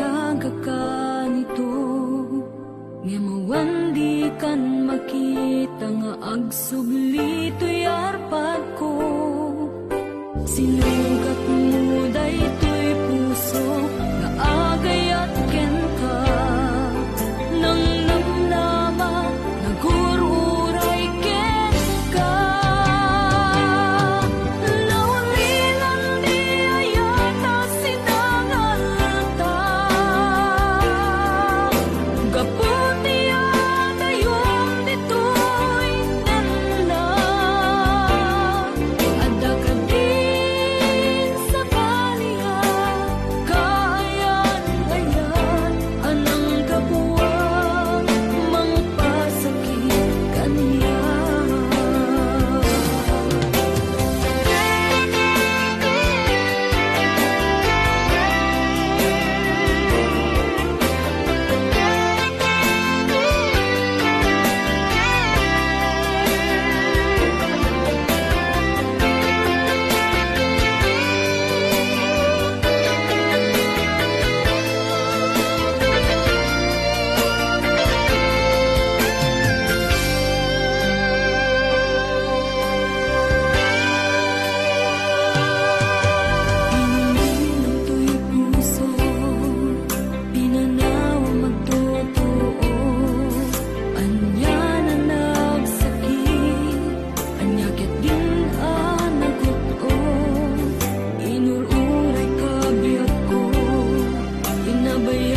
talaga ka nito, nga mawandi kan makita nga agsubli to'y arpag ko. Sinugat mo daytoy puso nga agayat ken ka, nang namnama nagururay ken ka. Naulinan di ayata sinangalta, gaputi adayon ditoy nanda. Ada ka din sa baliya, kaayan-ayan anang kabuwang mangpasakit kaniya. Pinilinan to'y puso, pinanawa magtotoo. Anya na nagsakit, anya ket din nagutom. Inururay ka biyak ko, inabayaan